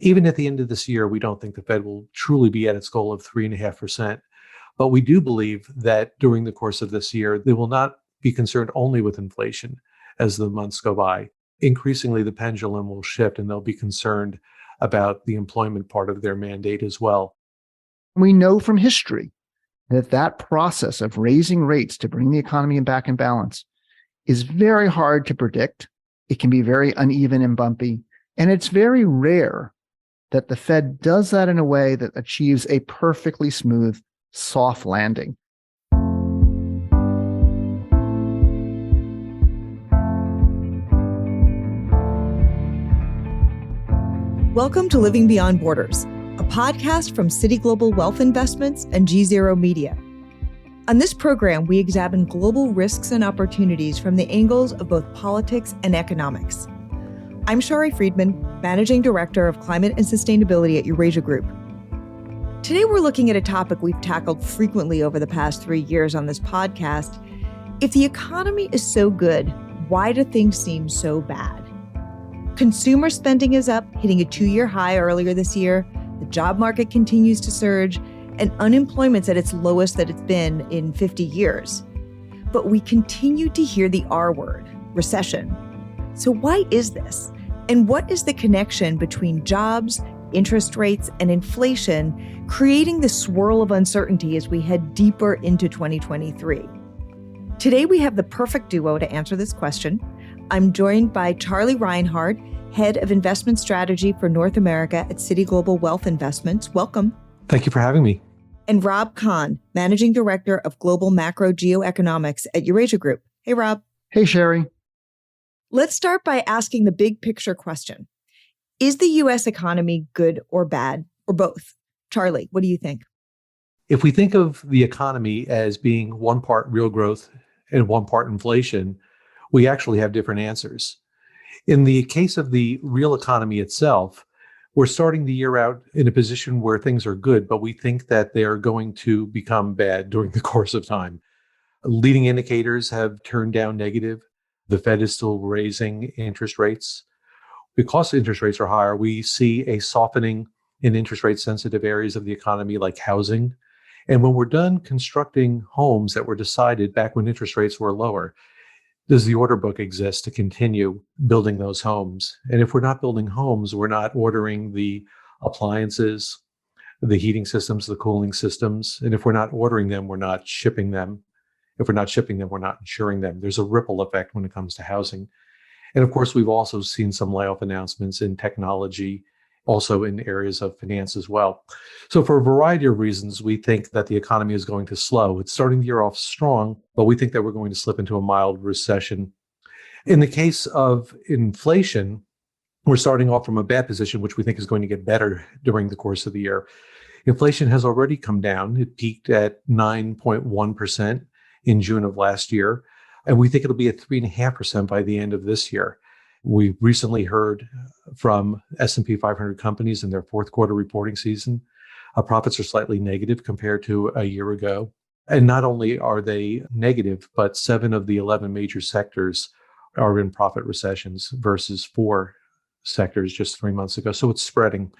Even at the end of this year, we don't think the Fed will truly be at its goal of 3.5%. But we do believe that during the course of this year, they will not be concerned only with inflation as the months go by. Increasingly, the pendulum will shift and they'll be concerned about the employment part of their mandate as well. We know from history that process of raising rates to bring the economy back in balance is very hard to predict. It can be very uneven and bumpy, and it's very rare that the Fed does that in a way that achieves a perfectly smooth, soft landing. Welcome to Living Beyond Borders, a podcast from Citi Global Wealth Investments and GZERO Media. On this program, we examine global risks and opportunities from the angles of both politics and economics. I'm Shari Friedman, Managing Director of Climate and Sustainability at Eurasia Group. Today, we're looking at a topic we've tackled frequently over the past 3 years on this podcast. If the economy is so good, why do things seem so bad? Consumer spending is up, hitting a 2-year high earlier this year. The job market continues to surge, and unemployment's at its lowest that it's been in 50 years. But we continue to hear the R word, recession. So why is this? And what is the connection between jobs, interest rates, and inflation, creating the swirl of uncertainty as we head deeper into 2023? Today, we have the perfect duo to answer this question. I'm joined by Charlie Reinhard, Head of Investment Strategy for North America at Citi Global Wealth Investments. Welcome. Thank you for having me. And Rob Kahn, Managing Director of Global Macro Geoeconomics at Eurasia Group. Hey, Rob. Hey, Shari. Let's start by asking the big picture question. Is the U.S. economy good or bad, or both? Charlie, what do you think? If we think of the economy as being one part real growth and one part inflation, we actually have different answers. In the case of the real economy itself, we're starting the year out in a position where things are good, but we think that they are going to become bad during the course of time. Leading indicators have turned down negative. The Fed is still raising interest rates. Because interest rates are higher, we see a softening in interest rate sensitive areas of the economy like housing. And when we're done constructing homes that were decided back when interest rates were lower, does the order book exist to continue building those homes? And if we're not building homes, we're not ordering the appliances, the heating systems, the cooling systems. And if we're not ordering them, we're not shipping them. If we're not shipping them, we're not insuring them. There's a ripple effect when it comes to housing. And of course, we've also seen some layoff announcements in technology, also in areas of finance as well. So for a variety of reasons, we think that the economy is going to slow. It's starting the year off strong, but we think that we're going to slip into a mild recession. In the case of inflation, we're starting off from a bad position, which we think is going to get better during the course of the year. Inflation has already come down. It peaked at 9.1% in June of last year, and we think it'll be at 3.5% by the end of this year. We recently heard from S&P 500 companies in their fourth quarter reporting season. Profits are slightly negative compared to a year ago. And not only are they negative, but 7 of the 11 major sectors are in profit recessions versus 4 sectors just 3 months ago. So it's spreading.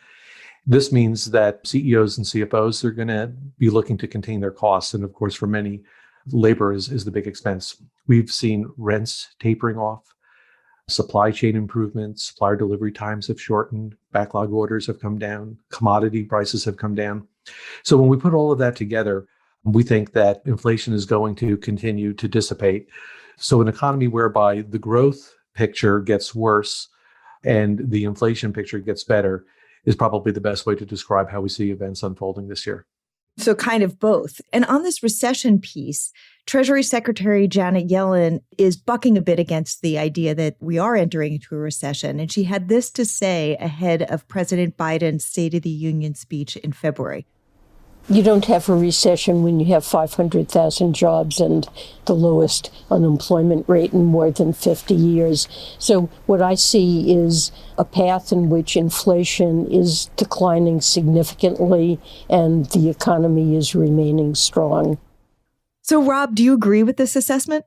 This means that CEOs and CFOs are going to be looking to contain their costs. And of course, for many, labor is the big expense. We've seen rents tapering off. Supply chain improvements, supplier delivery times have shortened, backlog orders have come down, commodity prices have come down. So when we put all of that together, we think that inflation is going to continue to dissipate. So an economy whereby the growth picture gets worse and the inflation picture gets better is probably the best way to describe how we see events unfolding this year. So kind of both. And on this recession piece, Treasury Secretary Janet Yellen is bucking a bit against the idea that we are entering into a recession. And she had this to say ahead of President Biden's State of the Union speech in February. You don't have a recession when you have 500,000 jobs and the lowest unemployment rate in more than 50 years. So what I see is a path in which inflation is declining significantly and the economy is remaining strong. So, Rob, do you agree with this assessment?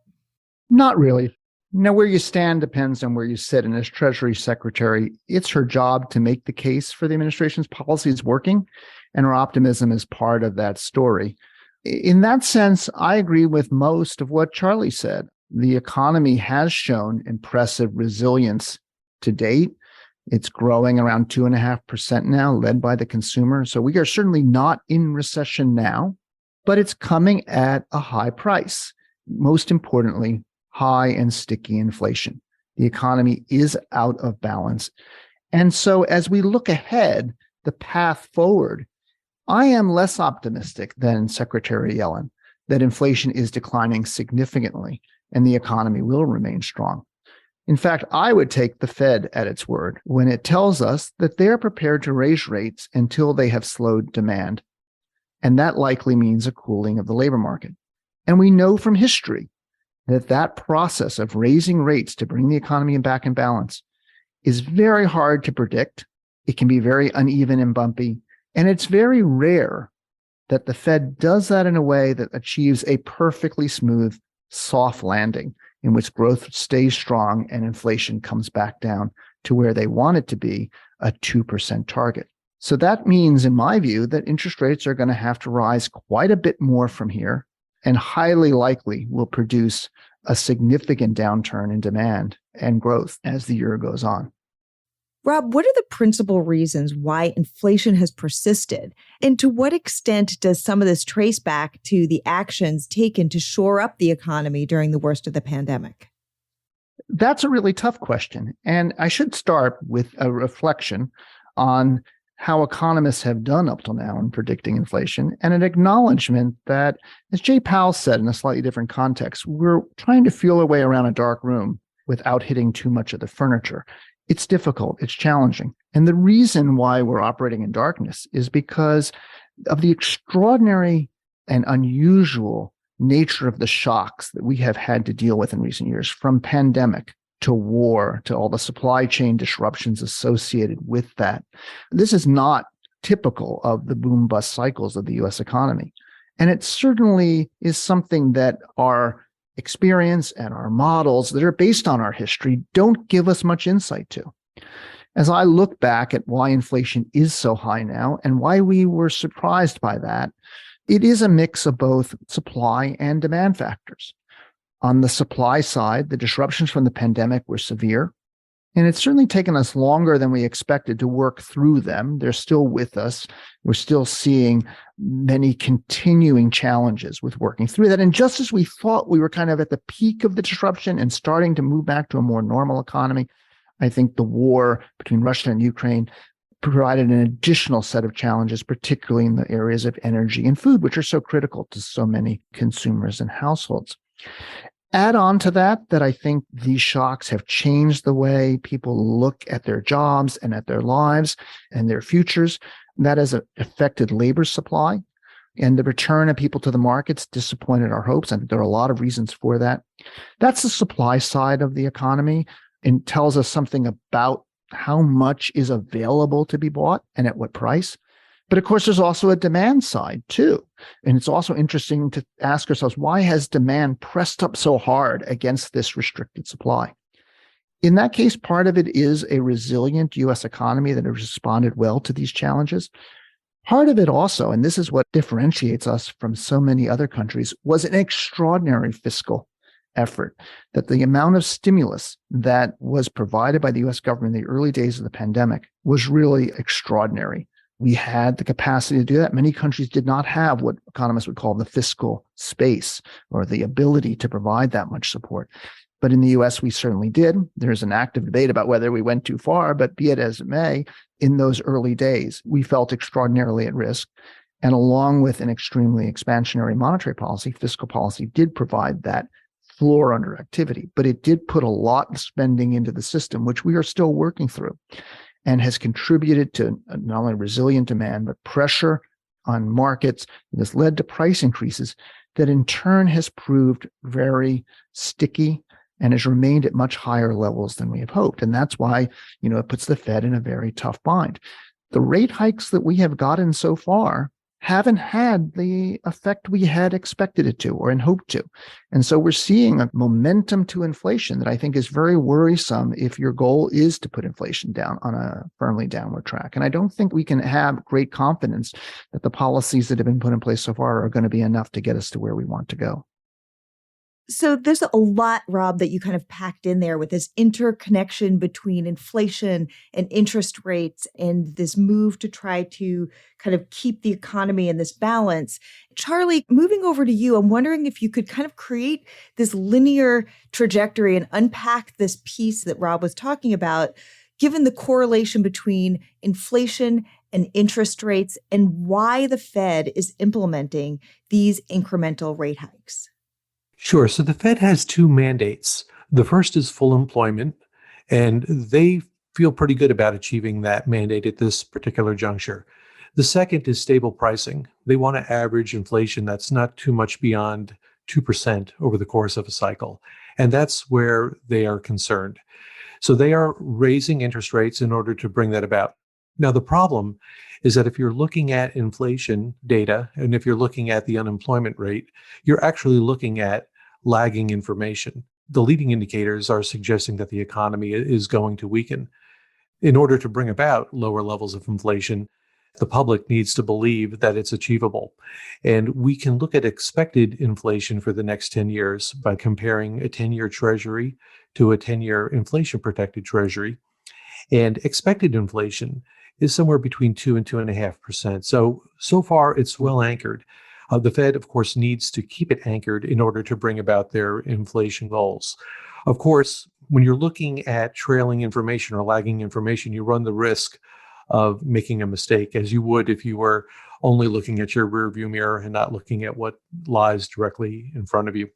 Not really. Now, where you stand depends on where you sit. And as Treasury Secretary, it's her job to make the case for the administration's policies working, and her optimism is part of that story. In that sense, I agree with most of what Charlie said. The economy has shown impressive resilience to date. It's growing around 2.5% now, led by the consumer. So we are certainly not in recession now, but it's coming at a high price. Most importantly, high and sticky inflation. The economy is out of balance. And so as we look ahead, the path forward, I am less optimistic than Secretary Yellen that inflation is declining significantly and the economy will remain strong. In fact, I would take the Fed at its word when it tells us that they're prepared to raise rates until they have slowed demand. And that likely means a cooling of the labor market. And we know from history that process of raising rates to bring the economy back in balance is very hard to predict. It can be very uneven and bumpy. And it's very rare that the Fed does that in a way that achieves a perfectly smooth, soft landing in which growth stays strong and inflation comes back down to where they want it to be, a 2% target. So that means, in my view, that interest rates are going to have to rise quite a bit more from here and highly likely will produce a significant downturn in demand and growth as the year goes on. Rob, what are the principal reasons why inflation has persisted? And to what extent does some of this trace back to the actions taken to shore up the economy during the worst of the pandemic? That's a really tough question. And I should start with a reflection on how economists have done up till now in predicting inflation, and an acknowledgement that, as Jay Powell said in a slightly different context, we're trying to feel our way around a dark room without hitting too much of the furniture. It's difficult, it's challenging. And the reason why we're operating in darkness is because of the extraordinary and unusual nature of the shocks that we have had to deal with in recent years, from pandemic to war, to all the supply chain disruptions associated with that. This is not typical of the boom-bust cycles of the U.S. economy. And it certainly is something that our experience and our models that are based on our history don't give us much insight to. As I look back at why inflation is so high now and why we were surprised by that, it is a mix of both supply and demand factors. On the supply side, the disruptions from the pandemic were severe, and it's certainly taken us longer than we expected to work through them. They're still with us. We're still seeing many continuing challenges with working through that. And just as we thought we were kind of at the peak of the disruption and starting to move back to a more normal economy, I think the war between Russia and Ukraine provided an additional set of challenges, particularly in the areas of energy and food, which are so critical to so many consumers and households. Add on to that I think these shocks have changed the way people look at their jobs and at their lives and their futures. That has affected labor supply, and the return of people to the markets disappointed our hopes. And there are a lot of reasons for that. That's the supply side of the economy, and tells us something about how much is available to be bought and at what price. But of course, there's also a demand side too. And it's also interesting to ask ourselves, why has demand pressed up so hard against this restricted supply? In that case, part of it is a resilient U.S. economy that has responded well to these challenges. Part of it also, and this is what differentiates us from so many other countries, was an extraordinary fiscal effort. That the amount of stimulus that was provided by the U.S. government in the early days of the pandemic was really extraordinary. We had the capacity to do that. Many countries did not have what economists would call the fiscal space or the ability to provide that much support. But in the US, we certainly did. There's an active debate about whether we went too far, but be it as it may, in those early days, we felt extraordinarily at risk. And along with an extremely expansionary monetary policy, fiscal policy did provide that floor under activity, but it did put a lot of spending into the system, which we are still working through, and has contributed to not only resilient demand, but pressure on markets that has led to price increases that in turn has proved very sticky and has remained at much higher levels than we have hoped. And that's why, it puts the Fed in a very tough bind. The rate hikes that we have gotten so far haven't had the effect we had expected it to or hoped to. And so we're seeing a momentum to inflation that I think is very worrisome if your goal is to put inflation down on a firmly downward track. And I don't think we can have great confidence that the policies that have been put in place so far are going to be enough to get us to where we want to go. So there's a lot, Rob, that you kind of packed in there with this interconnection between inflation and interest rates and this move to try to kind of keep the economy in this balance. Charlie, moving over to you, I'm wondering if you could kind of create this linear trajectory and unpack this piece that Rob was talking about, given the correlation between inflation and interest rates and why the Fed is implementing these incremental rate hikes. Sure. So the Fed has two mandates. The first is full employment, and they feel pretty good about achieving that mandate at this particular juncture. The second is stable pricing. They want to average inflation that's not too much beyond 2% over the course of a cycle. And that's where they are concerned. So they are raising interest rates in order to bring that about. Now, the problem is that if you're looking at inflation data and if you're looking at the unemployment rate, you're actually looking at lagging information. The leading indicators are suggesting that the economy is going to weaken. In order to bring about lower levels of inflation, the public needs to believe that it's achievable. And we can look at expected inflation for the next 10 years by comparing a 10-year treasury to a 10-year inflation-protected treasury. And expected inflation is somewhere between 2 and 2.5%. So far, it's well anchored. The Fed, of course, needs to keep it anchored in order to bring about their inflation goals. Of course, when you're looking at trailing information or lagging information, you run the risk of making a mistake, as you would if you were only looking at your rearview mirror and not looking at what lies directly in front of you.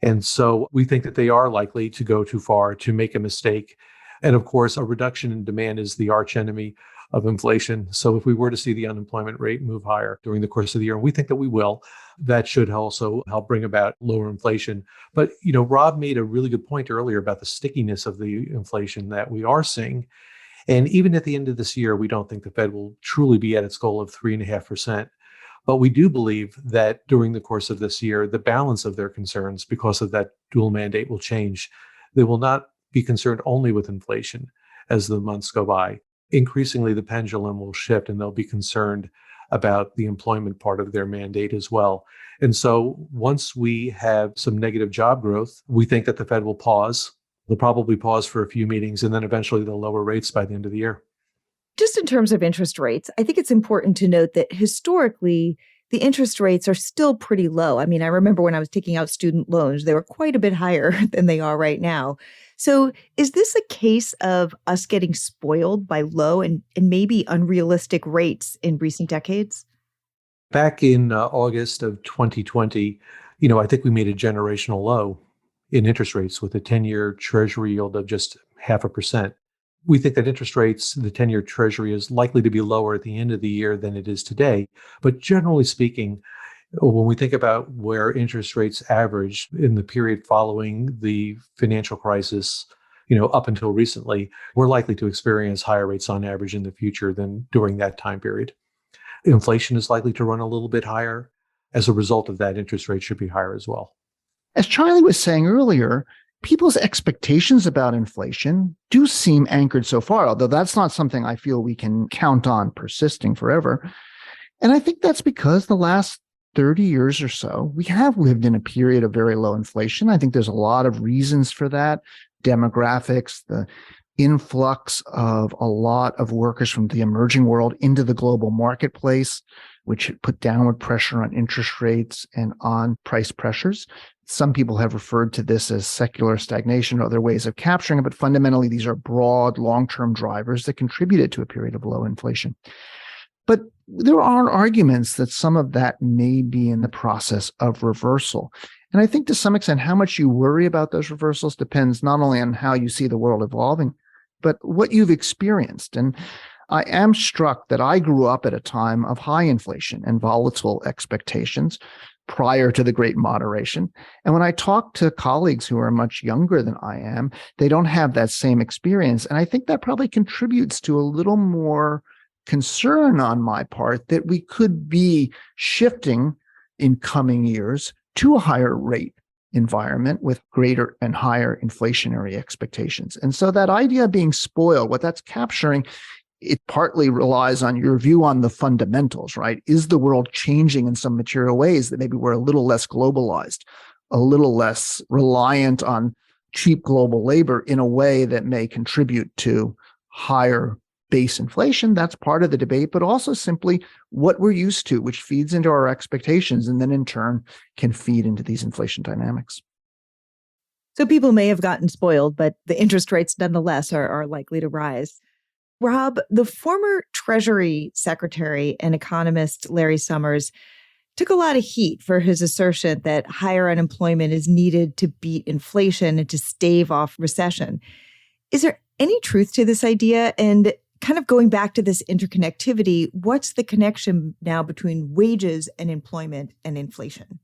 And so we think that they are likely to go too far, to make a mistake. And of course, a reduction in demand is the arch enemy of inflation. So if we were to see the unemployment rate move higher during the course of the year, and we think that we will, that should also help bring about lower inflation. But, Rob made a really good point earlier about the stickiness of the inflation that we are seeing. And even at the end of this year, we don't think the Fed will truly be at its goal of 3.5%. But we do believe that during the course of this year, the balance of their concerns because of that dual mandate will change. They will not be concerned only with inflation as the months go by. Increasingly, the pendulum will shift and they'll be concerned about the employment part of their mandate as well. And so once we have some negative job growth, we think that the Fed will pause. They'll probably pause for a few meetings and then eventually they'll lower rates by the end of the year. Just in terms of interest rates, I think it's important to note that historically, the interest rates are still pretty low. I mean, I remember when I was taking out student loans, they were quite a bit higher than they are right now. So is this a case of us getting spoiled by low and maybe unrealistic rates in recent decades? Back in August of 2020, I think we made a generational low in interest rates with a 10-year treasury yield of just 0.5%. We think that interest rates, the 10-year treasury is likely to be lower at the end of the year than it is today. But generally speaking, when we think about where interest rates averaged in the period following the financial crisis, up until recently, we're likely to experience higher rates on average in the future than during that time period. Inflation is likely to run a little bit higher. As a result of that, interest rates should be higher as well. As Charlie was saying earlier, people's expectations about inflation do seem anchored so far, although that's not something I feel we can count on persisting forever. And I think that's because the last 30 years or so, we have lived in a period of very low inflation. I think there's a lot of reasons for that. Demographics, the influx of a lot of workers from the emerging world into the global marketplace, which put downward pressure on interest rates and on price pressures. Some people have referred to this as secular stagnation or other ways of capturing it, but fundamentally, these are broad, long-term drivers that contributed to a period of low inflation. But there are arguments that some of that may be in the process of reversal. And I think to some extent, how much you worry about those reversals depends not only on how you see the world evolving, but what you've experienced. And I am struck that I grew up at a time of high inflation and volatile expectations prior to the Great Moderation. And when I talk to colleagues who are much younger than I am, they don't have that same experience. And I think that probably contributes to a little more concern on my part that we could be shifting in coming years to a higher rate environment with greater and higher inflationary expectations. And so that idea of being spoiled, what that's capturing, it partly relies on your view on the fundamentals, right? Is the world changing in some material ways that maybe we're a little less globalized, a little less reliant on cheap global labor in a way that may contribute to higher base inflation? That's part of the debate, but also simply what we're used to, which feeds into our expectations and then in turn can feed into these inflation dynamics. So people may have gotten spoiled, but the interest rates nonetheless are likely to rise. Rob, the former Treasury Secretary and economist Larry Summers took a lot of heat for his assertion that higher unemployment is needed to beat inflation and to stave off recession. Is there any truth to this idea? And kind of going back to this interconnectivity, what's the connection now between wages and employment and inflation?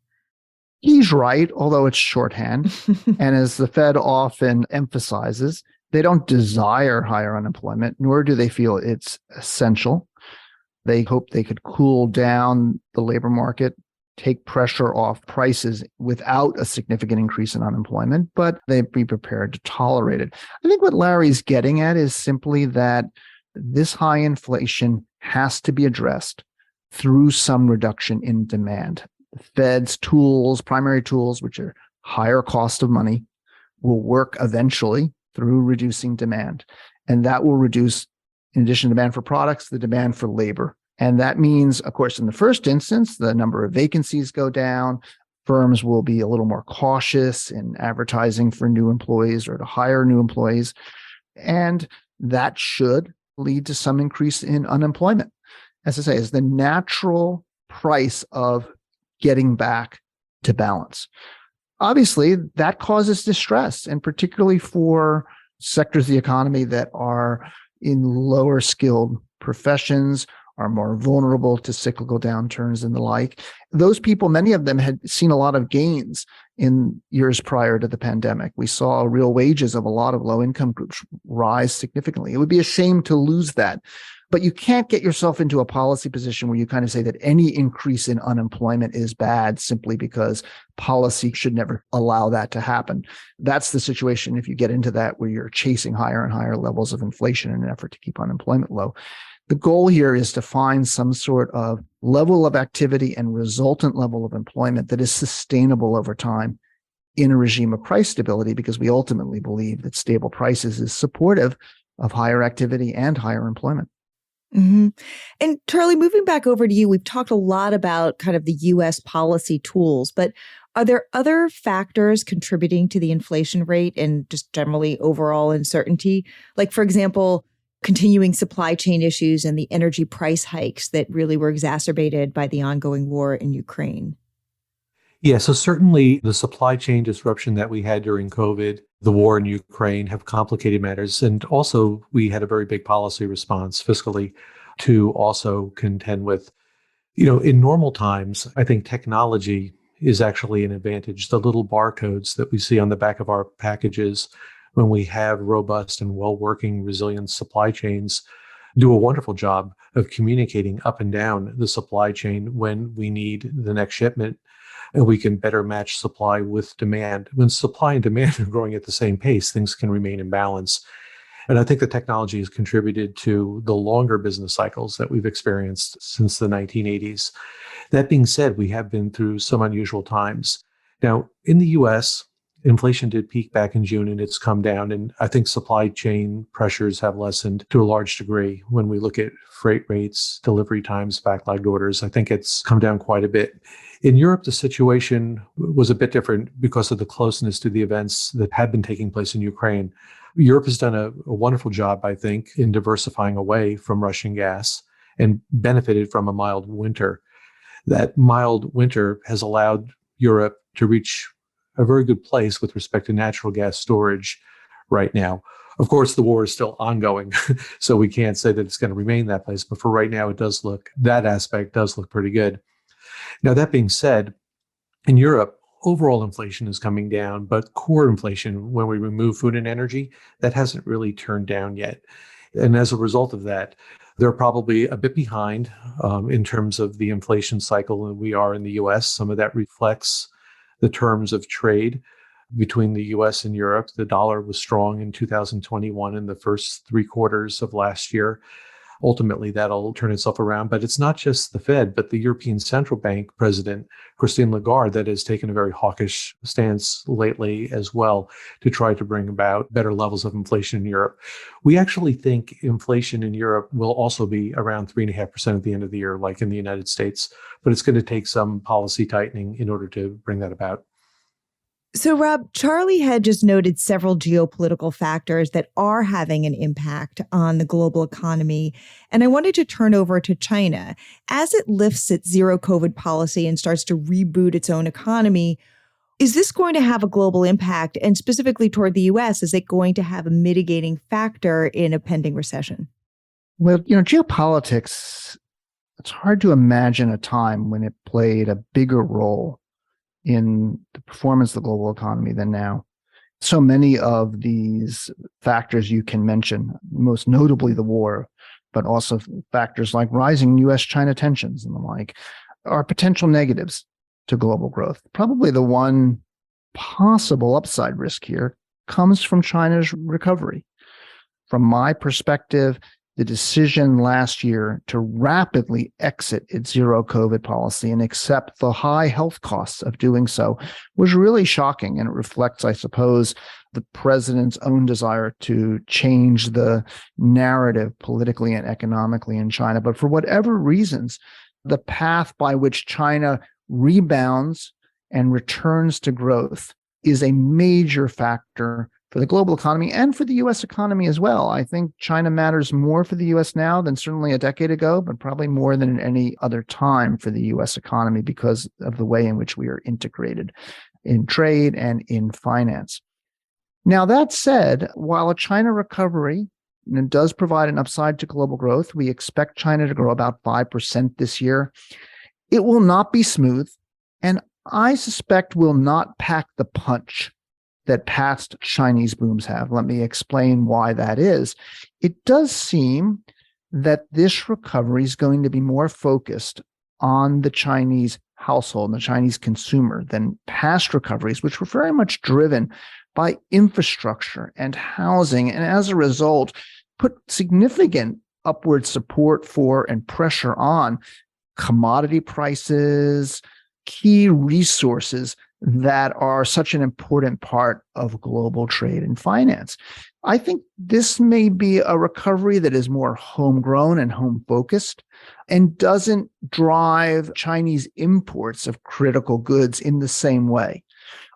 He's right, although it's shorthand. And as the Fed often emphasizes, they don't desire higher unemployment, nor do they feel it's essential. They hope they could cool down the labor market, take pressure off prices without a significant increase in unemployment, but they'd be prepared to tolerate it. I think what Larry's getting at is simply that this high inflation has to be addressed through some reduction in demand. The Fed's tools, primary tools, which are higher cost of money, will work eventually through reducing demand. And that will reduce, in addition to demand for products, the demand for labor. And that means, of course, in the first instance, the number of vacancies go down. Firms will be a little more cautious in advertising for new employees or to hire new employees. And that should lead to some increase in unemployment. As I say, is the natural price of getting back to balance. Obviously, that causes distress, and particularly for sectors of the economy that are in lower skilled professions, are more vulnerable to cyclical downturns and the like. Those people, many of them had seen a lot of gains in years prior to the pandemic. We saw real wages of a lot of low-income groups rise significantly. It would be a shame to lose that. But you can't get yourself into a policy position where you kind of say that any increase in unemployment is bad simply because policy should never allow that to happen. That's the situation if you get into that where you're chasing higher and higher levels of inflation in an effort to keep unemployment low. The goal here is to find some sort of level of activity and resultant level of employment that is sustainable over time in a regime of price stability, because we ultimately believe that stable prices is supportive of higher activity and higher employment. Mm-hmm. And Charlie, moving back over to you, we've talked a lot about kind of the U.S. policy tools, but are there other factors contributing to the inflation rate and just generally overall uncertainty? Like, for example, continuing supply chain issues and the energy price hikes that really were exacerbated by the ongoing war in Ukraine? Yeah, so certainly the supply chain disruption that we had during COVID, the war in Ukraine have complicated matters. And also we had a very big policy response fiscally to also contend with, in normal times, I think technology is actually an advantage. The little barcodes that we see on the back of our packages, when we have robust and well-working, resilient supply chains, do a wonderful job of communicating up and down the supply chain when we need the next shipment, and we can better match supply with demand. When supply and demand are growing at the same pace, things can remain in balance. And I think the technology has contributed to the longer business cycles that we've experienced since the 1980s. That being said, we have been through some unusual times. Now, in the US, inflation did peak back in June and it's come down. And I think supply chain pressures have lessened to a large degree. When we look at freight rates, delivery times, backlogged orders, I think it's come down quite a bit. In Europe, the situation was a bit different because of the closeness to the events that had been taking place in Ukraine. Europe has done a wonderful job, I think, in diversifying away from Russian gas and benefited from a mild winter. That mild winter has allowed Europe to reach a very good place with respect to natural gas storage right now. Of course, the war is still ongoing, so we can't say that it's going to remain that place. But for right now, that aspect does look pretty good. Now, that being said, in Europe, overall inflation is coming down, but core inflation, when we remove food and energy, that hasn't really turned down yet. And as a result of that, They're probably a bit behind in terms of the inflation cycle than we are in the US. Some of that reflects the terms of trade between the US and Europe. The dollar was strong in 2021 in the first 3 quarters of last year. Ultimately, that'll turn itself around. But it's not just the Fed, but the European Central Bank President, Christine Lagarde, that has taken a very hawkish stance lately as well to try to bring about better levels of inflation in Europe. We actually think inflation in Europe will also be around 3.5% at the end of the year, like in the United States. But it's going to take some policy tightening in order to bring that about. So, Rob, Charlie had just noted several geopolitical factors that are having an impact on the global economy. And I wanted to turn over to China. As it lifts its zero COVID policy and starts to reboot its own economy, is this going to have a global impact? And specifically toward the US, is it going to have a mitigating factor in a pending recession? Well, geopolitics, it's hard to imagine a time when it played a bigger role in the performance of the global economy than now. So many of these factors you can mention, most notably the war, but also factors like rising US-China tensions and the like, are potential negatives to global growth. Probably the one possible upside risk here comes from China's recovery. From my perspective, the decision last year to rapidly exit its zero COVID policy and accept the high health costs of doing so was really shocking. And it reflects, I suppose, the president's own desire to change the narrative politically and economically in China. But for whatever reasons, the path by which China rebounds and returns to growth is a major factor for the global economy and for the U.S. economy as well. I think China matters more for the U.S. now than certainly a decade ago, but probably more than at any other time for the U.S. economy because of the way in which we are integrated in trade and in finance. Now, that said, while a China recovery does provide an upside to global growth, we expect China to grow about 5% this year. It will not be smooth, and I suspect will not pack the punch that past Chinese booms have. Let me explain why that is. It does seem that this recovery is going to be more focused on the Chinese household and the Chinese consumer than past recoveries, which were very much driven by infrastructure and housing, and as a result, put significant upward support for and pressure on commodity prices, key resources that are such an important part of global trade and finance. I think this may be a recovery that is more homegrown and home-focused and doesn't drive Chinese imports of critical goods in the same way.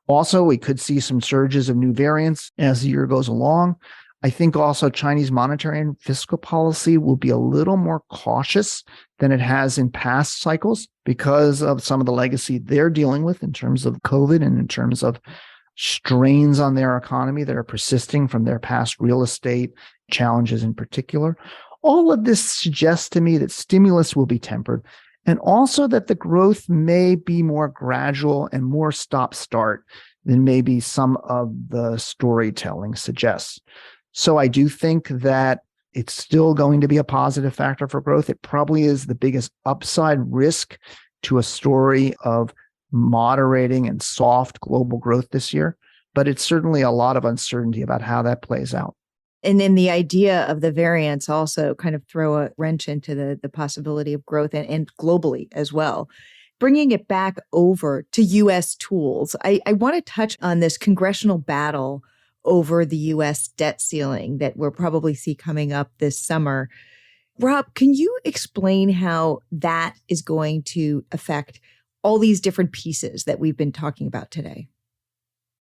Also, we could see some surges of new variants as the year goes along. I think also Chinese monetary and fiscal policy will be a little more cautious than it has in past cycles because of some of the legacy they're dealing with in terms of COVID and in terms of strains on their economy that are persisting from their past real estate challenges in particular. All of this suggests to me that stimulus will be tempered and also that the growth may be more gradual and more stop-start than maybe some of the storytelling suggests. So I do think that it's still going to be a positive factor for growth. It probably is the biggest upside risk to a story of moderating and soft global growth this year, but it's certainly a lot of uncertainty about how that plays out. And then the idea of the variants also kind of throw a wrench into the possibility of growth and globally as well. Bringing it back over to U.S. tools, I want to touch on this congressional battle over the U.S. debt ceiling that we'll probably see coming up this summer. Rob, can you explain how that is going to affect all these different pieces that we've been talking about today?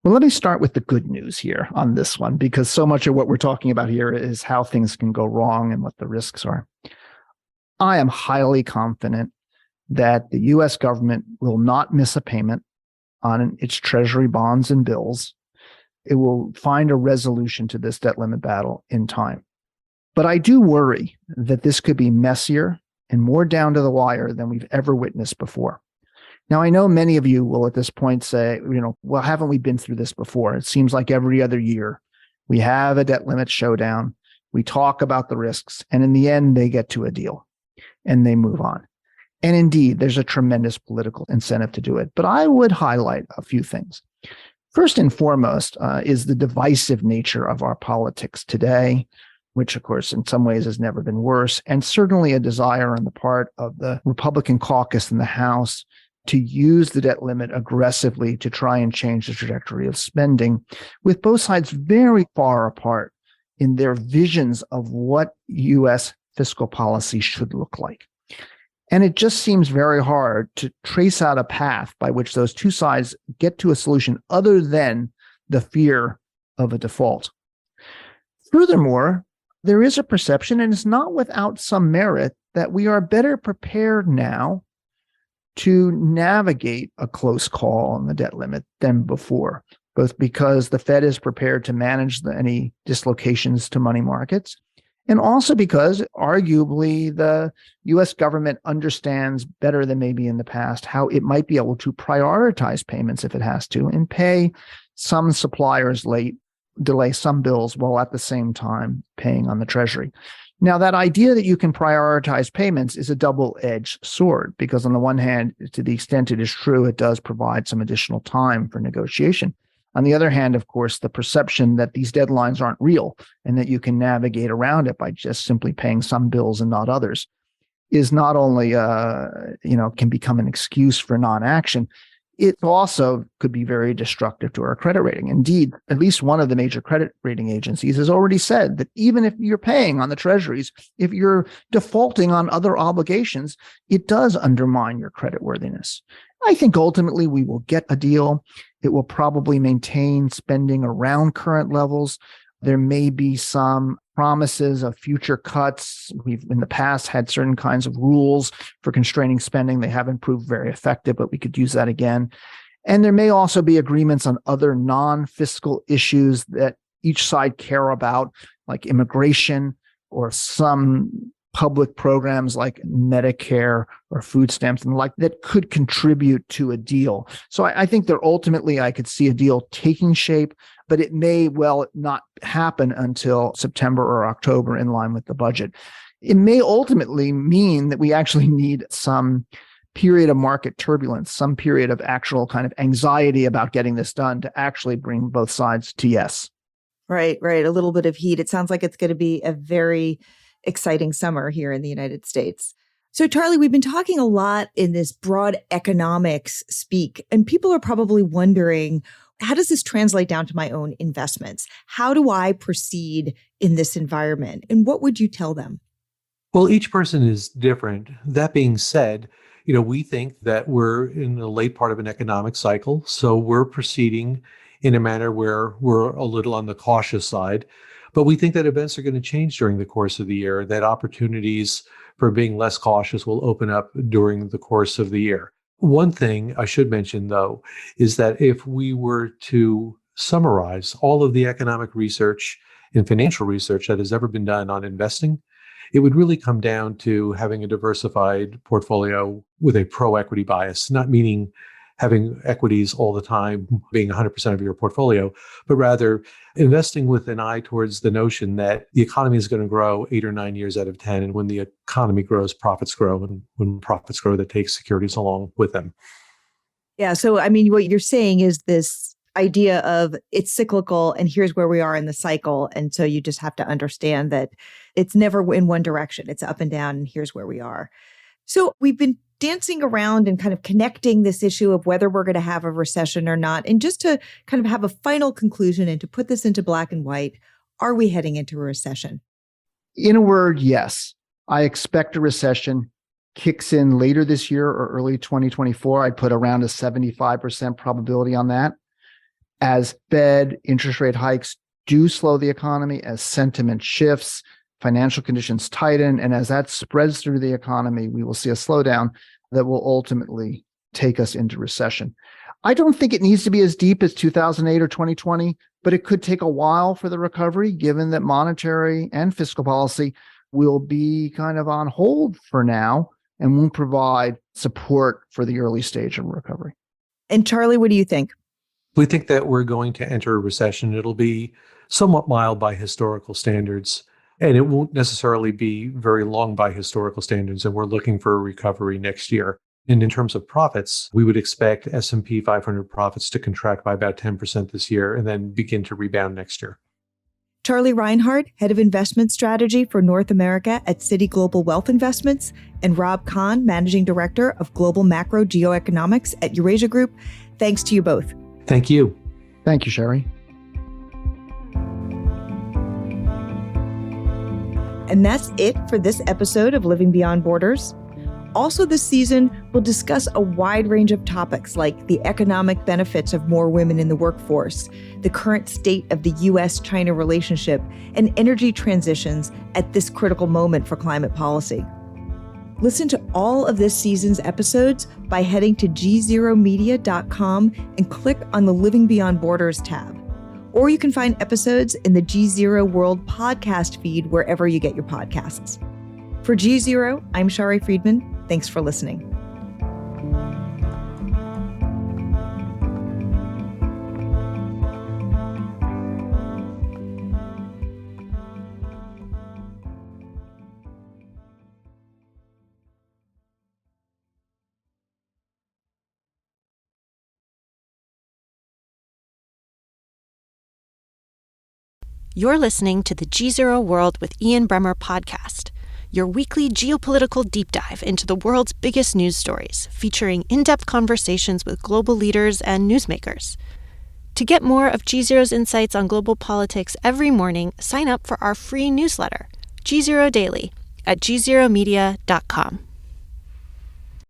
Well, let me start with the good news here on this one, because so much of what we're talking about here is how things can go wrong and what the risks are. I am highly confident that the U.S. government will not miss a payment on its treasury bonds and bills. It will find a resolution to this debt limit battle in time. But I do worry that this could be messier and more down to the wire than we've ever witnessed before. Now, I know many of you will at this point say, well, haven't we been through this before? It seems like every other year we have a debt limit showdown. We talk about the risks, and in the end, they get to a deal and they move on. And indeed, there's a tremendous political incentive to do it. But I would highlight a few things. First and foremost is the divisive nature of our politics today, which, of course, in some ways has never been worse, and certainly a desire on the part of the Republican caucus in the House to use the debt limit aggressively to try and change the trajectory of spending, with both sides very far apart in their visions of what U.S. fiscal policy should look like. And it just seems very hard to trace out a path by which those two sides get to a solution other than the fear of a default. Furthermore, there is a perception, and it's not without some merit, that we are better prepared now to navigate a close call on the debt limit than before, both because the Fed is prepared to manage any dislocations to money markets, and also because arguably the U.S. government understands better than maybe in the past how it might be able to prioritize payments if it has to and pay some suppliers late, delay some bills while at the same time paying on the Treasury. Now, that idea that you can prioritize payments is a double-edged sword because on the one hand, to the extent it is true, it does provide some additional time for negotiation. On the other hand, of course, the perception that these deadlines aren't real and that you can navigate around it by just simply paying some bills and not others is not only, can become an excuse for non-action, it also could be very destructive to our credit rating. Indeed, at least one of the major credit rating agencies has already said that even if you're paying on the treasuries, if you're defaulting on other obligations, it does undermine your creditworthiness. I think ultimately we will get a deal. It will probably maintain spending around current levels. There may be some promises of future cuts. We've in the past had certain kinds of rules for constraining spending. They haven't proved very effective, but we could use that again. And there may also be agreements on other non-fiscal issues that each side care about, like immigration or some public programs like Medicare or food stamps and the like that could contribute to a deal. So I think that ultimately I could see a deal taking shape, but it may well not happen until September or October in line with the budget. It may ultimately mean that we actually need some period of market turbulence, some period of actual kind of anxiety about getting this done to actually bring both sides to yes. Right. A little bit of heat. It sounds like it's going to be a very exciting summer here in the United States. So, Charlie, we've been talking a lot in this broad economics speak, and people are probably wondering, how does this translate down to my own investments? How do I proceed in this environment? And what would you tell them? Well, each person is different. That being said, we think that we're in the late part of an economic cycle. So we're proceeding in a manner where we're a little on the cautious side. But we think that events are going to change during the course of the year, that opportunities for being less cautious will open up during the course of the year. One thing I should mention, though, is that if we were to summarize all of the economic research and financial research that has ever been done on investing, it would really come down to having a diversified portfolio with a pro-equity bias, not meaning having equities all the time being 100% of your portfolio, but rather investing with an eye towards the notion that the economy is going to grow 8 or 9 years out of 10. And when the economy grows, profits grow. And when profits grow, that takes securities along with them. Yeah. So, I mean, what you're saying is this idea of it's cyclical and here's where we are in the cycle. And so you just have to understand that it's never in one direction. It's up and down and here's where we are. So we've been dancing around and kind of connecting this issue of whether we're going to have a recession or not. And just to kind of have a final conclusion and to put this into black and white, are we heading into a recession? In a word, yes. I expect a recession kicks in later this year or early 2024. I'd put around a 75% probability on that. As Fed interest rate hikes do slow the economy, as sentiment shifts, financial conditions tighten, and as that spreads through the economy, we will see a slowdown that will ultimately take us into recession. I don't think it needs to be as deep as 2008 or 2020, but it could take a while for the recovery, given that monetary and fiscal policy will be kind of on hold for now and won't provide support for the early stage of recovery. And Charlie, what do you think? We think that we're going to enter a recession. It'll be somewhat mild by historical standards. And it won't necessarily be very long by historical standards, and we're looking for a recovery next year. And in terms of profits, we would expect S&P 500 profits to contract by about 10% this year and then begin to rebound next year. Charlie Reinhard, Head of Investment Strategy for North America at Citi Global Wealth Investments, and Rob Kahn, Managing Director of Global Macro Geoeconomics at Eurasia Group. Thanks to you both. Thank you. Thank you, Shari. And that's it for this episode of Living Beyond Borders. Also this season, we'll discuss a wide range of topics like the economic benefits of more women in the workforce, the current state of the U.S.-China relationship, and energy transitions at this critical moment for climate policy. Listen to all of this season's episodes by heading to gzeromedia.com and click on the Living Beyond Borders tab. Or you can find episodes in the GZERO World podcast feed wherever you get your podcasts. For GZERO, I'm Shari Friedman. Thanks for listening. You're listening to the GZERO World with Ian Bremmer podcast, your weekly geopolitical deep dive into the world's biggest news stories, featuring in-depth conversations with global leaders and newsmakers. To get more of GZERO's insights on global politics every morning, sign up for our free newsletter, GZERO Daily, at gzeromedia.com.